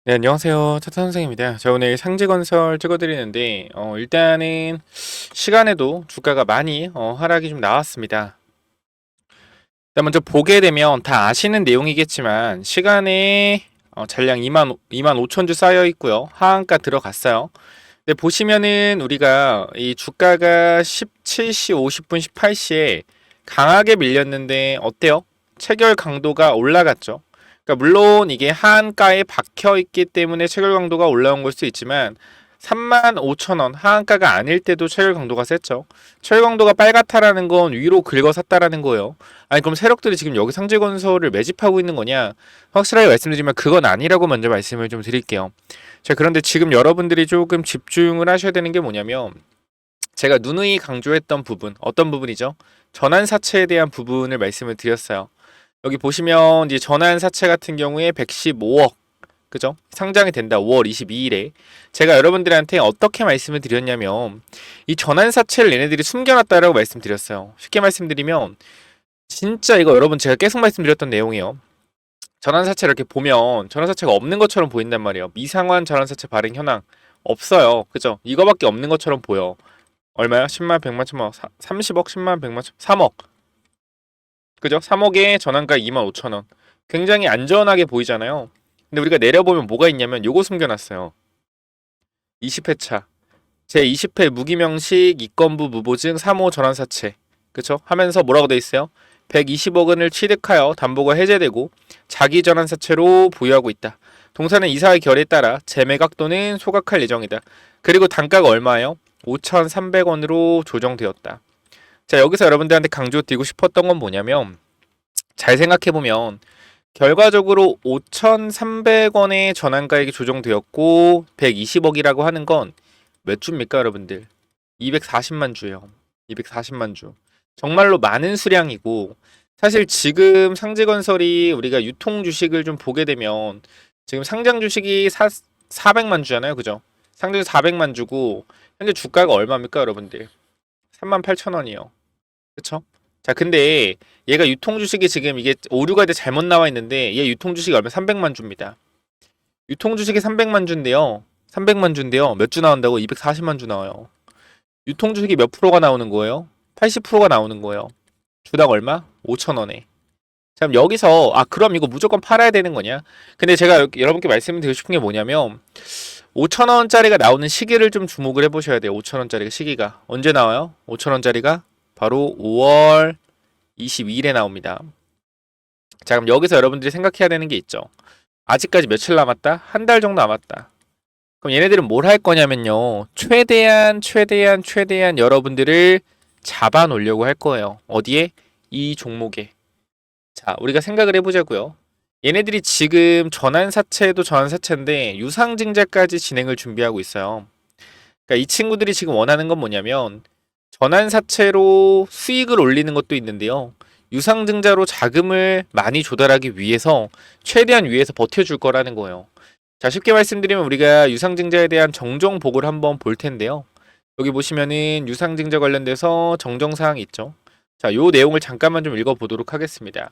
네, 안녕하세요. 차타 선생입니다. 자, 오늘 상지건설 찍어드리는데, 일단은 시간에도 주가가 많이 하락이 좀 나왔습니다. 일단 먼저 보게 되면 다 아시는 내용이겠지만, 시간에 잔량 2만 5천 주 쌓여 있고요. 하한가 들어갔어요. 근데 보시면은 우리가 이 주가가 17시 50분 18시에 강하게 밀렸는데, 어때요? 체결 강도가 올라갔죠. 그러니까 물론 이게 하한가에 박혀 있기 때문에 체결 강도가 올라온 걸 수 있지만 35,000원 하한가가 아닐 때도 체결 강도가 셌죠. 체결 강도가 빨갛다라는 건 위로 긁어 샀다라는 거예요. 아니 그럼 세력들이 지금 여기 상제건설을 매집하고 있는 거냐? 확실하게 말씀드리면 그건 아니라고 먼저 말씀을 좀 드릴게요. 자, 그런데 지금 여러분들이 조금 집중을 하셔야 되는 게 뭐냐면 제가 누누이 강조했던 부분, 어떤 부분이죠? 전환사채에 대한 부분을 말씀을 드렸어요. 여기 보시면 이제 전환사채 같은 경우에 115억, 그죠? 상장이 된다. 5월 22일에. 제가 여러분들한테 어떻게 말씀을 드렸냐면 이 전환사채를 얘네들이 숨겨놨다라고 말씀드렸어요. 쉽게 말씀드리면 진짜 이거 여러분 제가 계속 말씀드렸던 내용이에요. 전환사채를 이렇게 보면 전환사채가 없는 것처럼 보인단 말이에요. 미상환 전환사채 발행 현황 없어요. 그죠? 이거밖에 없는 것처럼 보여. 얼마야? 10만, 100만, 1000만, 30억, 10만, 100만, 3억. 그죠? 3억에 전환가 2만 5천 원. 굉장히 안전하게 보이잖아요. 근데 우리가 내려보면 뭐가 있냐면 요거 숨겨놨어요. 20회차. 제20회 무기명식 이건부 무보증 3호 전환사채. 그쵸? 하면서 뭐라고 돼 있어요? 120억 원을 취득하여 담보가 해제되고 자기 전환사채로 보유하고 있다. 동사는 이사의 결에 따라 재매각 또는 소각할 예정이다. 그리고 단가가 얼마예요? 5,300원으로 조정되었다. 자, 여기서 여러분들한테 강조드리고 싶었던 건 뭐냐면 잘 생각해보면 결과적으로 5,300원의 전환가액이 조정되었고 120억이라고 하는 건 몇 주입니까, 여러분들? 240만 주예요. 240만 주. 정말로 많은 수량이고 사실 지금 상지건설이 우리가 유통 주식을 좀 보게 되면 지금 상장 주식이 400만 주잖아요. 그죠? 상장 400만 주고 현재 주가가 얼마입니까, 여러분들? 38,000원이요. 그쵸? 자, 근데 얘가 유통 주식이 지금 이게 오류가 돼 잘못 나와 있는데 얘 유통 주식이 얼마 300만 주입니다. 유통 주식이 300만 주인데요. 300만 주인데요. 몇 주 나온다고? 240만 주 나와요. 유통 주식이 몇 프로가 나오는 거예요? 80%가 나오는 거예요. 주당 얼마? 5,000원에. 자, 그럼 여기서 그럼 이거 무조건 팔아야 되는 거냐? 근데 제가 여러분께 말씀드리고 싶은 게 뭐냐면 5,000원짜리가 나오는 시기를 좀 주목을 해보셔야 돼요. 5,000원짜리가 시기가 언제 나와요? 5,000원짜리가 바로 5월 22일에 나옵니다. 자, 그럼 여기서 여러분들이 생각해야 되는 게 있죠. 아직까지 며칠 남았다? 한 달 정도 남았다. 그럼 얘네들은 뭘 할 거냐면요. 최대한 여러분들을 잡아 놓으려고 할 거예요. 어디에? 이 종목에. 자, 우리가 생각을 해보자고요. 얘네들이 지금 전환사채도 전환사채인데 유상증자까지 진행을 준비하고 있어요. 그러니까 이 친구들이 지금 원하는 건 뭐냐면 전환사채로 수익을 올리는 것도 있는데요. 유상증자로 자금을 많이 조달하기 위해서 최대한 위에서 버텨줄 거라는 거예요. 자, 쉽게 말씀드리면 우리가 유상증자에 대한 정정 보고를 한번 볼 텐데요. 여기 보시면은 유상증자 관련돼서 정정사항이 있죠. 자, 요 내용을 잠깐만 좀 읽어보도록 하겠습니다.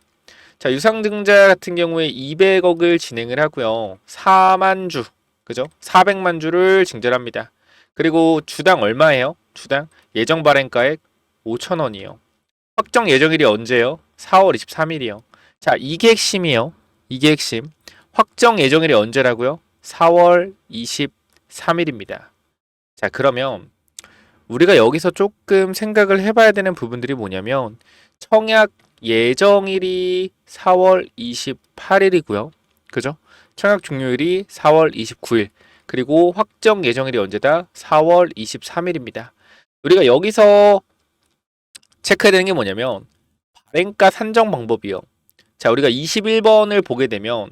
자, 유상증자 같은 경우에 200억을 진행을 하고요. 4만 주, 그죠? 400만 주를 증자합니다. 그리고 주당 얼마예요? 주당 예정 발행가액 5,000원이에요. 확정 예정일이 언제예요? 4월 23일이요. 자, 이게 핵심이에요. 이게 핵심. 확정 예정일이 언제라고요? 4월 23일입니다. 자, 그러면 우리가 여기서 조금 생각을 해봐야 되는 부분들이 뭐냐면 청약 예정일이 4월 28일이고요. 그죠? 청약 종료일이 4월 29일. 그리고 확정 예정일이 언제다? 4월 23일입니다. 우리가 여기서 체크해야 되는 게 뭐냐면 발행가 산정 방법이요. 자, 우리가 21번을 보게 되면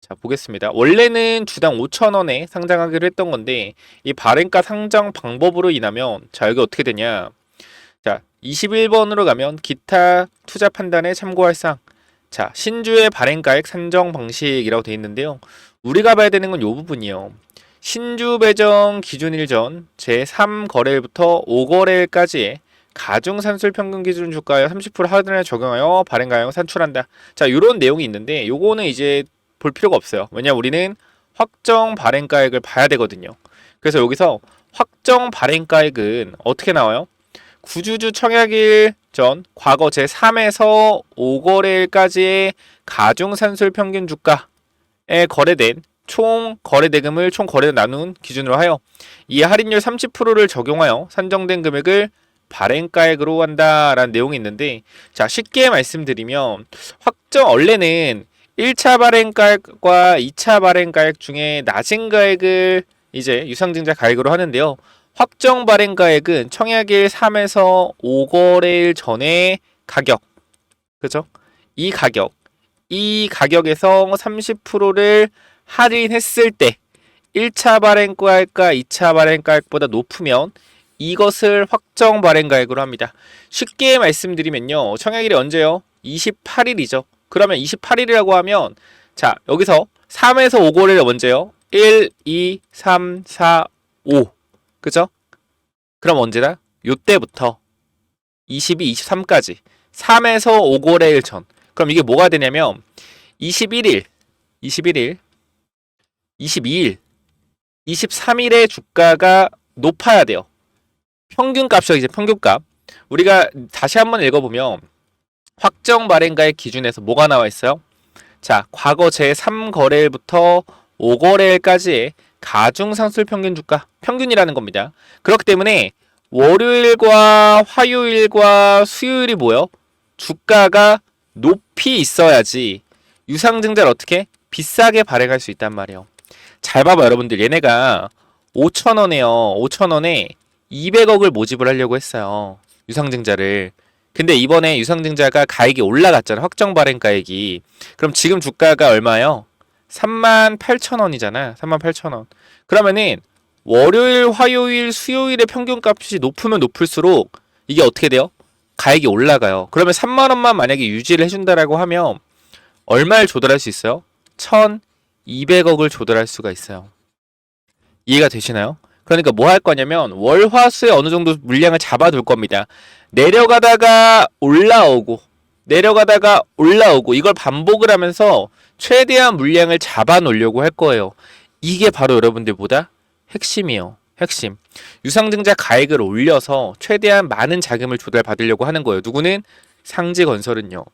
자, 보겠습니다. 원래는 주당 5,000원에 상장하기로 했던 건데 이 발행가 상장 방법으로 인하면 자, 여기 어떻게 되냐? 자, 21번으로 가면 기타 투자 판단에 참고할 사항. 자, 신주의 발행가액 산정 방식이라고 되어 있는데요. 우리가 봐야 되는 건 이 부분이요. 신주 배정 기준일 전 제3거래일부터 5거래일까지의 가중산술 평균 기준 주가에 30% 하단을 적용하여 발행가액을 산출한다. 자, 이런 내용이 있는데 요거는 이제 볼 필요가 없어요. 왜냐 우리는 확정 발행가액을 봐야 되거든요. 그래서 여기서 확정 발행가액은 어떻게 나와요? 구주주 청약일 전 과거 제3에서 5거래일까지의 가중산술 평균 주가에 거래된 총 거래대금을 총 거래로 나눈 기준으로 하여 이 할인율 30%를 적용하여 산정된 금액을 발행가액으로 한다라는 내용이 있는데, 자, 쉽게 말씀드리면 원래는 1차 발행가액과 2차 발행가액 중에 낮은 가액을 이제 유상증자 가액으로 하는데요. 확정 발행가액은 청약일 3에서 5거래일 전의 가격, 그죠? 이 가격에서 30%를 할인했을 때 1차 발행가액과 2차 발행가액보다 높으면 이것을 확정 발행가액으로 합니다. 쉽게 말씀드리면요. 청약일이 언제요? 28일이죠. 그러면 28일이라고 하면, 자, 여기서 3에서 5거래일 언제요? 1, 2, 3, 4, 5. 그죠? 그럼 언제다? 요때부터 22, 23까지 3에서 5거래일 전. 그럼 이게 뭐가 되냐면 21일, 22일, 23일의 주가가 높아야 돼요. 평균값이죠. 이제 평균값. 우리가 다시 한번 읽어보면 확정 발행가의 기준에서 뭐가 나와 있어요? 자, 과거 제3거래일부터 5거래일까지의 가중상술 평균 주가, 평균이라는 겁니다. 그렇기 때문에 월요일과 화요일과 수요일이 뭐예요? 주가가 높이 있어야지 유상증자를 어떻게? 비싸게 발행할 수 있단 말이에요. 잘 봐봐 여러분들. 얘네가 5,000원에요. 5,000원에 200억을 모집을 하려고 했어요. 유상증자를. 근데 이번에 유상증자가 가액이 올라갔잖아. 확정 발행 가액이. 그럼 지금 주가가 얼마예요? 38,000원이잖아. 38,000원. 그러면은 월요일, 화요일, 수요일의 평균값이 높으면 높을수록 이게 어떻게 돼요? 가액이 올라가요. 그러면 3만 원만 만약에 유지를 해준다라고 하면 얼마를 조달할 수 있어요? 1,200억을 조달할 수가 있어요. 이해가 되시나요? 그러니까 뭐 할 거냐면 월화수에 어느 정도 물량을 잡아둘 겁니다. 내려가다가 올라오고 이걸 반복을 하면서 최대한 물량을 잡아 놓으려고 할 거예요. 이게 바로 여러분들보다 핵심이에요. 핵심. 유상증자 가액을 올려서 최대한 많은 자금을 조달받으려고 하는 거예요. 누구는? 상지건설은요.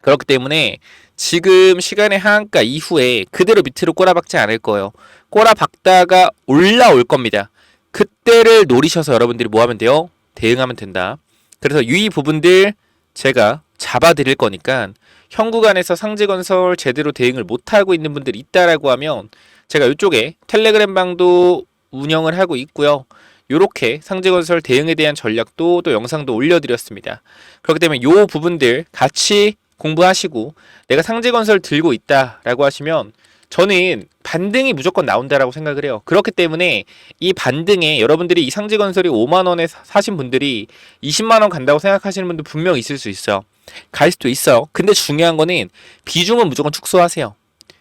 그렇기 때문에 지금 시간의 하한가 이후에 그대로 밑으로 꼬라박지 않을 거예요. 꼬라박다가 올라올 겁니다. 그때를 노리셔서 여러분들이 뭐 하면 돼요? 대응하면 된다. 그래서 이 부분들 제가 잡아드릴 거니까 현 구간에서 상지건설 제대로 대응을 못하고 있는 분들이 있다라고 하면 제가 이쪽에 텔레그램 방도 운영을 하고 있고요. 요렇게 상지건설 대응에 대한 전략도 또 영상도 올려드렸습니다. 그렇기 때문에 요 부분들 같이 공부하시고 내가 상지건설 들고 있다라고 하시면 저는 반등이 무조건 나온다라고 생각을 해요. 그렇기 때문에 이 반등에 여러분들이 이 상지건설이 5만원에 사신 분들이 20만원 간다고 생각하시는 분들 분명 있을 수 있어요. 갈 수도 있어요. 근데 중요한 거는 비중은 무조건 축소하세요.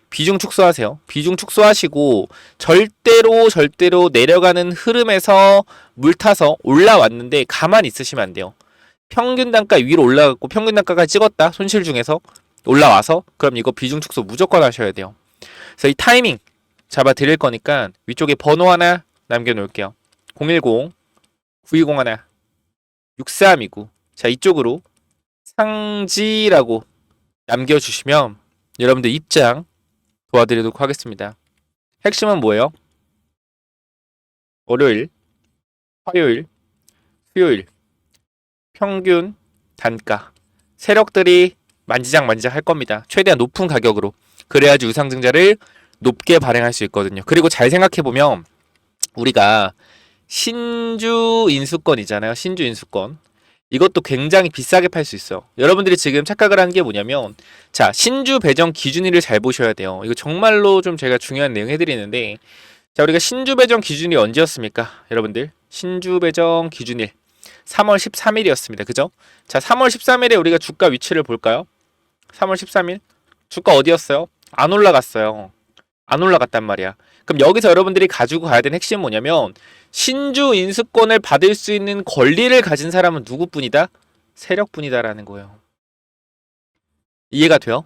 비중 축소하시고 절대로 내려가는 흐름에서 물 타서 올라왔는데 가만히 있으시면 안 돼요. 평균 단가 위로 올라갔고 평균 단가가 찍었다. 손실 중에서 올라와서 그럼 이거 비중 축소 무조건 하셔야 돼요. 그래서 이 타이밍 잡아 드릴 거니까 위쪽에 번호 하나 남겨놓을게요. 010-9201-6329. 자, 이쪽으로 상지라고 남겨주시면 여러분들 입장 도와드리도록 하겠습니다. 핵심은 뭐예요? 월요일, 화요일, 수요일 평균 단가 세력들이 만지작 할 겁니다. 최대한 높은 가격으로. 그래야지 유상증자를 높게 발행할 수 있거든요. 그리고 잘 생각해보면 우리가 신주 인수권이잖아요. 신주 인수권. 이것도 굉장히 비싸게 팔 수 있어. 여러분들이 지금 착각을 하는 게 뭐냐면 자, 신주 배정 기준일을 잘 보셔야 돼요. 이거 정말로 좀 제가 중요한 내용 해드리는데 자, 우리가 신주 배정 기준일이 언제였습니까? 여러분들 신주 배정 기준일 3월 13일이었습니다. 그죠? 자, 3월 13일에 우리가 주가 위치를 볼까요? 3월 13일 주가 어디였어요? 안 올라갔어요. 안 올라갔단 말이야. 그럼 여기서 여러분들이 가지고 가야 되는 핵심은 뭐냐면 신주 인수권을 받을 수 있는 권리를 가진 사람은 누구뿐이다? 세력뿐이다라는 거예요. 이해가 돼요?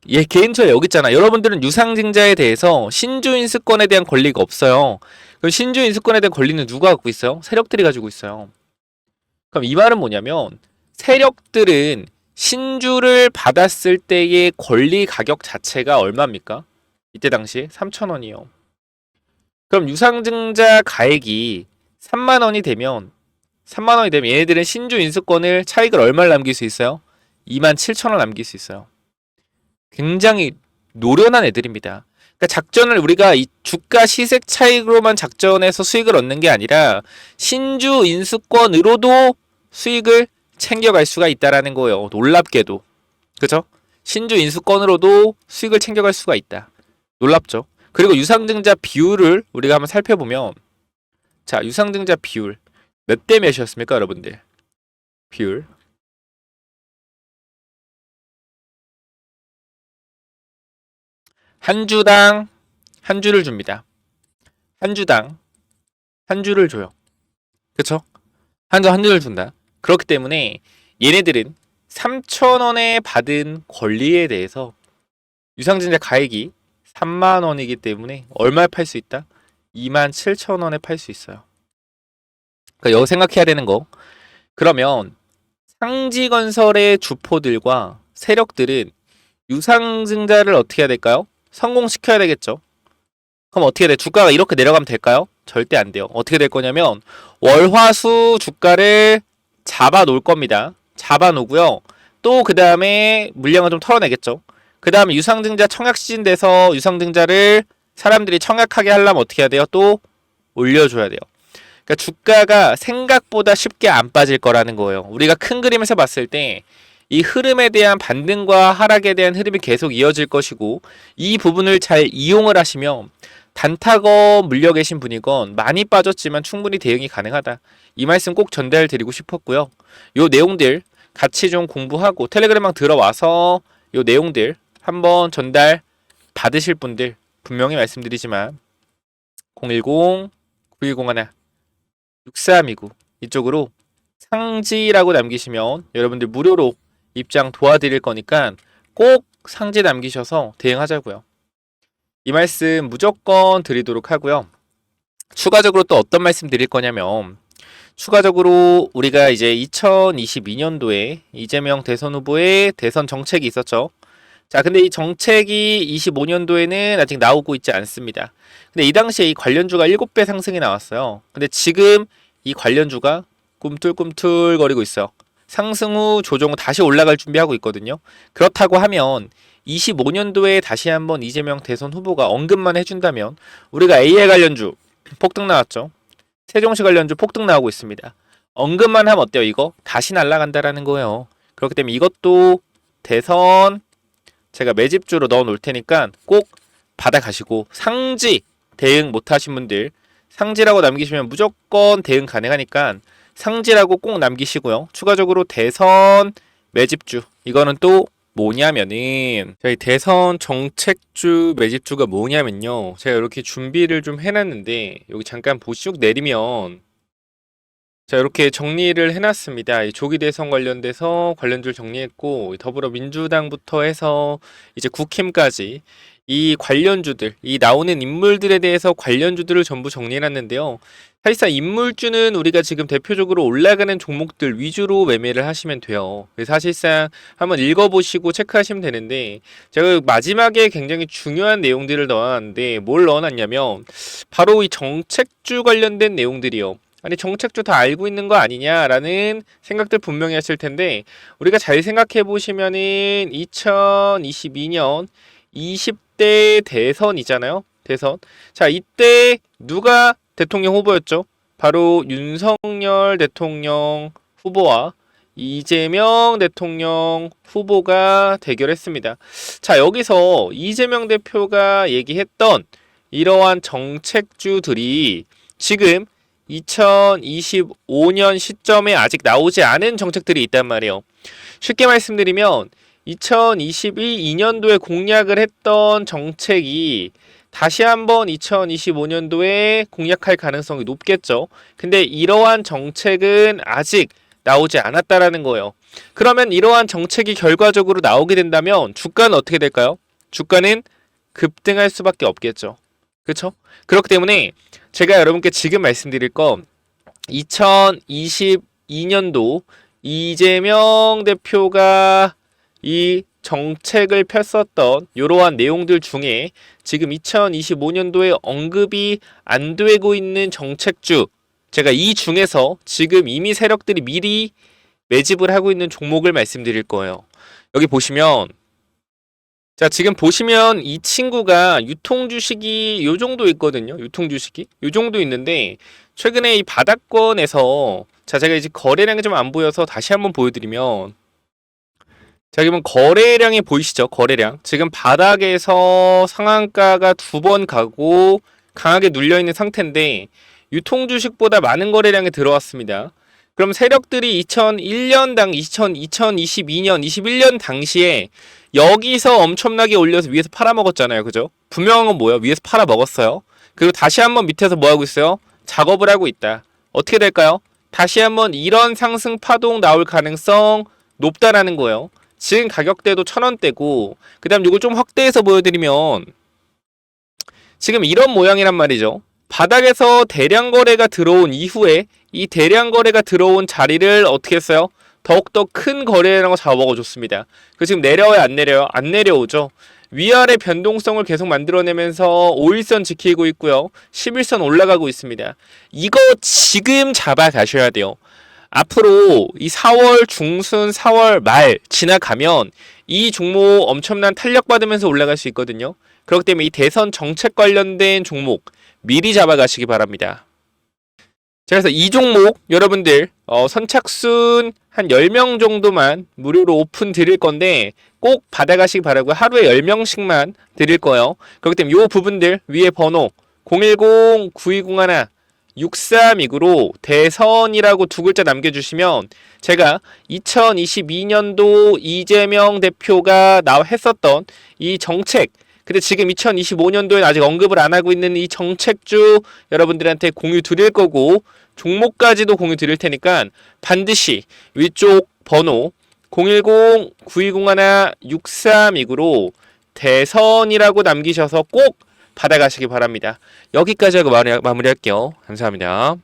얘 개인처에 여기 있잖아. 여러분들은 유상증자에 대해서 신주인수권에 대한 권리가 없어요. 그럼 신주인수권에 대한 권리는 누가 갖고 있어요? 세력들이 가지고 있어요. 그럼 이 말은 뭐냐면 세력들은 신주를 받았을 때의 권리 가격 자체가 얼마입니까? 이때 당시 3,000원이요. 그럼 유상증자 가액이 3만 원이 되면 얘네들은 신주 인수권을 차익을 얼마를 남길 수 있어요? 27,000원 남길 수 있어요. 굉장히 노련한 애들입니다. 그러니까 작전을 우리가 이 주가 시색 차익으로만 작전해서 수익을 얻는 게 아니라 신주 인수권으로도 수익을 챙겨갈 수가 있다라는 거예요. 놀랍게도. 그죠? 신주 인수권으로도 수익을 챙겨갈 수가 있다. 놀랍죠? 그리고 유상증자 비율을 우리가 한번 살펴보면 자, 유상증자 비율 몇 대 몇이었습니까, 여러분들? 비율 한 주당 한 주를 줍니다. 한 주당 한 주를 줘요. 그쵸? 한 주를 준다. 그렇기 때문에 얘네들은 3,000원에 받은 권리에 대해서 유상증자 가액이 3만 원이기 때문에 얼마에 팔 수 있다? 27,000원에 팔 수 있어요. 그러니까 여기 생각해야 되는 거. 그러면 상지건설의 주포들과 세력들은 유상증자를 어떻게 해야 될까요? 성공시켜야 되겠죠. 그럼 어떻게 돼? 주가가 이렇게 내려가면 될까요? 절대 안 돼요. 어떻게 될 거냐면 월화수 주가를 잡아 놓을 겁니다. 잡아 놓고요. 또 그 다음에 물량을 좀 털어내겠죠. 그 다음에 유상증자 청약 시즌 돼서 유상증자를 사람들이 청약하게 하려면 어떻게 해야 돼요? 또 올려줘야 돼요. 그러니까 주가가 생각보다 쉽게 안 빠질 거라는 거예요. 우리가 큰 그림에서 봤을 때 이 흐름에 대한 반등과 하락에 대한 흐름이 계속 이어질 것이고 이 부분을 잘 이용을 하시면 단타건 물려 계신 분이건 많이 빠졌지만 충분히 대응이 가능하다. 이 말씀 꼭 전달 드리고 싶었고요. 요 내용들 같이 좀 공부하고 텔레그램방 들어와서 요 내용들 한번 전달 받으실 분들 분명히 말씀드리지만 010-9101-6329 이쪽으로 상지라고 남기시면 여러분들 무료로 입장 도와드릴 거니까 꼭 상지 남기셔서 대응하자고요. 이 말씀 무조건 드리도록 하고요. 추가적으로 또 어떤 말씀 드릴 거냐면 추가적으로 우리가 이제 2022년도에 이재명 대선 후보의 대선 정책이 있었죠. 자, 근데 이 정책이 25년도에는 아직 나오고 있지 않습니다. 근데 이 당시에 이 관련주가 7배 상승이 나왔어요. 근데 지금 이 관련주가 꿈틀꿈틀거리고 있어요. 상승 후 조정 후 다시 올라갈 준비하고 있거든요. 그렇다고 하면 25년도에 다시 한번 이재명 대선 후보가 언급만 해준다면 우리가 AI 관련주 폭등 나왔죠. 세종시 관련주 폭등 나오고 있습니다. 언급만 하면 어때요? 이거 다시 날아간다라는 거예요. 그렇기 때문에 이것도 대선 제가 매집주로 넣어 놓을 테니까 꼭 받아가시고 상지 대응 못하신 분들 상지라고 남기시면 무조건 대응 가능하니까 상지라고 꼭 남기시고요. 추가적으로 대선 매집주 이거는 또 뭐냐면은 저희 대선 정책주 매집주가 뭐냐면요. 제가 이렇게 준비를 좀 해놨는데 여기 잠깐 보시쭉 내리면 자 이렇게 정리를 해놨습니다. 이 조기 대선 관련돼서 관련주를 정리했고 더불어민주당부터 해서 이제 국힘까지 이 관련주들, 이 나오는 인물들에 대해서 관련주들을 전부 정리해놨는데요. 사실상 인물주는 우리가 지금 대표적으로 올라가는 종목들 위주로 매매를 하시면 돼요. 그래서 사실상 한번 읽어보시고 체크하시면 되는데 제가 마지막에 굉장히 중요한 내용들을 넣어놨는데 뭘 넣어놨냐면 바로 이 정책주 관련된 내용들이요. 아니 정책주 다 알고 있는 거 아니냐라는 생각들 분명히 하실 텐데 우리가 잘 생각해 보시면은 2022년 20대 대선이잖아요. 대선. 자, 이때 누가 대통령 후보였죠? 바로 윤석열 대통령 후보와 이재명 대통령 후보가 대결했습니다. 자, 여기서 이재명 대표가 얘기했던 이러한 정책주들이 지금 2025년 시점에 아직 나오지 않은 정책들이 있단 말이에요. 쉽게 말씀드리면 2022년도에 공약을 했던 정책이 다시 한번 2025년도에 공약할 가능성이 높겠죠. 근데 이러한 정책은 아직 나오지 않았다라는 거예요. 그러면 이러한 정책이 결과적으로 나오게 된다면 주가는 어떻게 될까요? 주가는 급등할 수밖에 없겠죠. 그렇죠? 그렇기 때문에 제가 여러분께 지금 말씀드릴 건 2022년도 이재명 대표가 이 정책을 폈었던 이러한 내용들 중에 지금 2025년도에 언급이 안 되고 있는 정책주, 제가 이 중에서 지금 이미 세력들이 미리 매집을 하고 있는 종목을 말씀드릴 거예요. 여기 보시면, 자, 지금 보시면 이 친구가 유통 주식이 요 정도 있거든요. 유통 주식이 요 정도 있는데 최근에 이 바닥권에서, 자, 제가 이제 거래량이 좀 안 보여서 다시 한번 보여드리면, 자, 그러면 거래량이 보이시죠? 거래량. 지금 바닥에서 상한가가 2번 가고 강하게 눌려있는 상태인데 유통 주식보다 많은 거래량이 들어왔습니다. 그럼 세력들이 2022년, 21년 당시에 여기서 엄청나게 올려서 위에서 팔아먹었잖아요. 그죠? 분명한 건 뭐예요? 위에서 팔아먹었어요. 그리고 다시 한번 밑에서 뭐하고 있어요? 작업을 하고 있다. 어떻게 될까요? 다시 한번 이런 상승 파동 나올 가능성 높다라는 거예요. 지금 가격대도 1,000원대고, 그 다음 이걸 좀 확대해서 보여드리면 지금 이런 모양이란 말이죠. 바닥에서 대량 거래가 들어온 이후에 이 대량 거래가 들어온 자리를 어떻게 했어요? 더욱더 큰 거래량으로 잡아먹어줬습니다. 그 지금 내려와요? 안 내려요? 안 내려오죠. 위아래 변동성을 계속 만들어내면서 5일선 지키고 있고요. 11선 올라가고 있습니다. 이거 지금 잡아가셔야 돼요. 앞으로 이 4월 중순, 4월 말 지나가면 이 종목 엄청난 탄력받으면서 올라갈 수 있거든요. 그렇기 때문에 이 대선 정책 관련된 종목 미리 잡아가시기 바랍니다. 자, 그래서 이 종목 여러분들 선착순 한 10명 정도만 무료로 오픈 드릴 건데 꼭 받아가시기 바라고요. 하루에 10명씩만 드릴 거예요. 그렇기 때문에 이 부분들 위에 번호 010-9201 6329로 대선이라고 2글자 남겨주시면 제가 2022년도 이재명 대표가 했었던 이 정책, 근데 지금 2025년도에 아직 언급을 안 하고 있는 이 정책주 여러분들한테 공유 드릴 거고 종목까지도 공유 드릴 테니까 반드시 위쪽 번호 010-9201 6329로 대선이라고 남기셔서 꼭 받아가시기 바랍니다. 여기까지 하고 마무리할게요. 감사합니다.